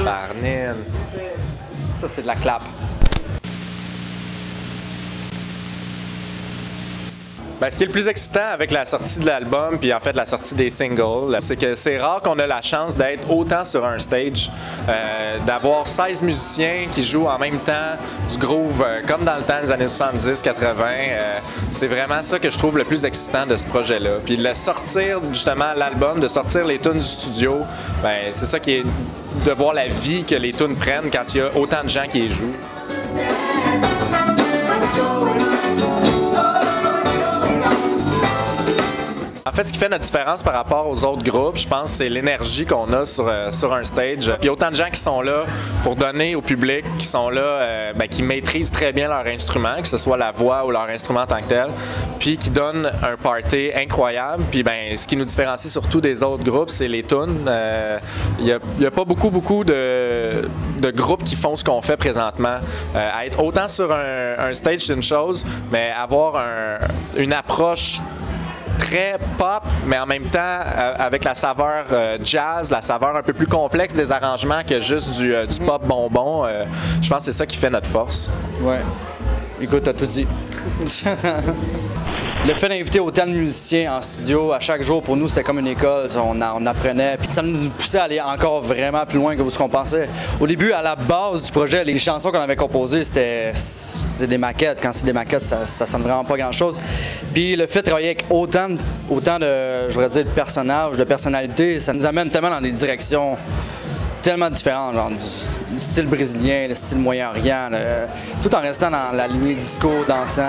Barnine. Ça, c'est de la clap. Ben, ce qui est le plus excitant avec la sortie de l'album, puis en fait la sortie des singles, c'est que c'est rare qu'on ait la chance d'être autant sur un stage, d'avoir 16 musiciens qui jouent en même temps du groove, comme dans le temps des années 70-80. C'est vraiment ça que je trouve le plus excitant de ce projet-là. Puis de sortir justement l'album, de sortir les tunes du studio, ben, c'est ça qui est de voir la vie que les tunes prennent quand il y a autant de gens qui les jouent. En fait, ce qui fait notre différence par rapport aux autres groupes, je pense, c'est l'énergie qu'on a sur un stage. Puis il y a autant de gens qui sont là pour donner au public, qui sont là, qui maîtrisent très bien leur instrument, que ce soit la voix ou leur instrument en tant que tel, puis qui donnent un party incroyable. Puis ben, ce qui nous différencie surtout des autres groupes, c'est les tunes. Il y a pas beaucoup de groupes qui font ce qu'on fait présentement. Être autant sur un stage, c'est une chose, mais avoir une approche très pop, mais en même temps avec la saveur jazz, la saveur un peu plus complexe des arrangements que juste du pop bonbon. Je pense que c'est ça qui fait notre force. Ouais. Écoute, t'as tout dit. Le fait d'inviter autant de musiciens en studio à chaque jour, pour nous, c'était comme une école. On apprenait, puis ça nous poussait à aller encore vraiment plus loin que ce qu'on pensait. Au début, à la base du projet, les chansons qu'on avait composées, c'était des maquettes. Quand c'est des maquettes, ça sonne vraiment pas grand-chose. Puis le fait de travailler avec autant de, je voudrais dire, de personnages, de personnalités, ça nous amène tellement dans des directions tellement différentes, genre du style brésilien, le style Moyen-Orient, tout en restant dans la lignée disco, dansant.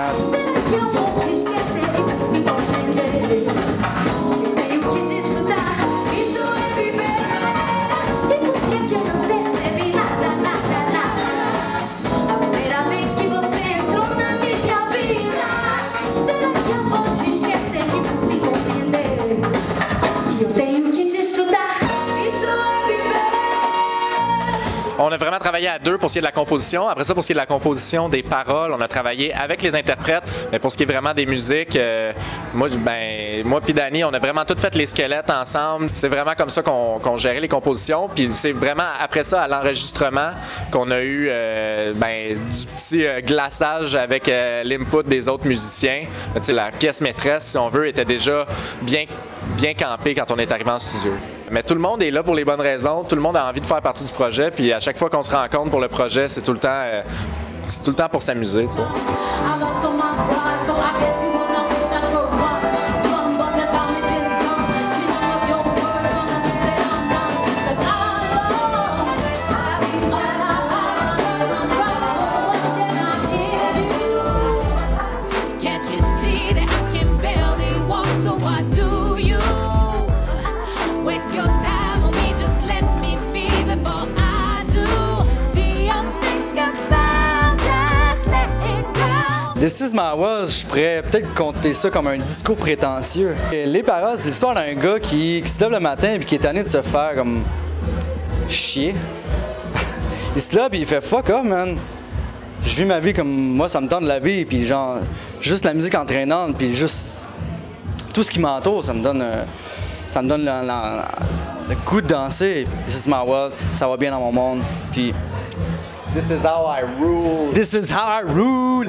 On a vraiment travaillé à deux pour ce qui est de la composition. Après ça, pour ce qui est de la composition des paroles, on a travaillé avec les interprètes. Mais pour ce qui est vraiment des musiques, moi puis Danny, on a vraiment tout fait les squelettes ensemble. C'est vraiment comme ça qu'on gérait les compositions. Puis c'est vraiment après ça, à l'enregistrement, qu'on a eu du petit glaçage avec l'input des autres musiciens. La pièce maîtresse, si on veut, était déjà bien campée quand on est arrivé en studio. Mais tout le monde est là pour les bonnes raisons, tout le monde a envie de faire partie du projet, puis à chaque fois qu'on se rencontre pour le projet, c'est tout le temps pour s'amuser. This Is My World, je pourrais peut-être compter ça comme un disco prétentieux. Les paroles, c'est l'histoire d'un gars qui se lève le matin et qui est tanné de se faire comme chier. Il se lève et il fait fuck off, man. Je vis ma vie comme moi, ça me tente de la vie, puis genre, juste la musique entraînante, puis juste tout ce qui m'entoure, ça me donne le goût de danser. This is my world, ça va bien dans mon monde, puis This is how I rule. This is how I rule.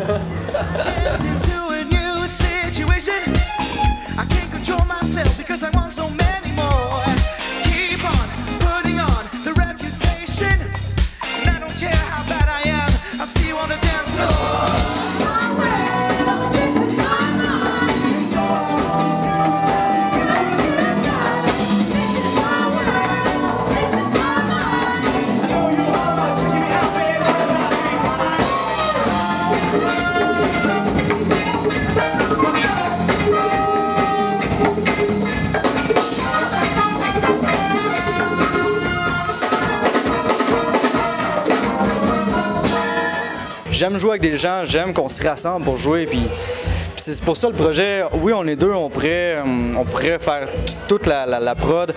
J'aime jouer avec des gens, j'aime qu'on se rassemble pour jouer, puis c'est pour ça le projet, oui on est deux, on pourrait faire toute la prod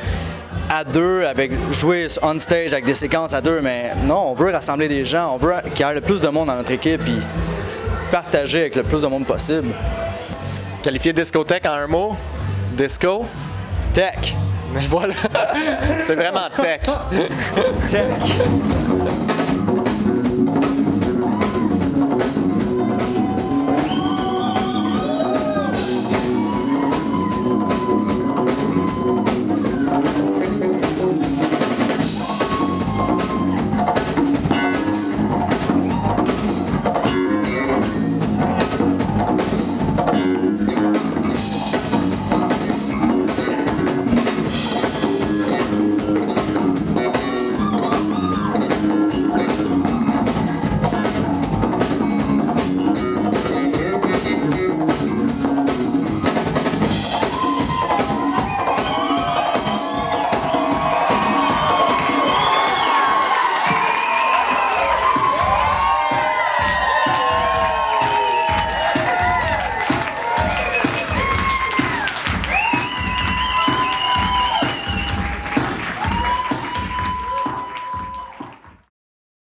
à deux, jouer on stage avec des séquences à deux, mais non, on veut rassembler des gens, on veut qu'il y ait le plus de monde dans notre équipe, puis partager avec le plus de monde possible. Qualifier discothèque en un mot? Disco? Tech. Voilà. C'est vraiment tech. Tech.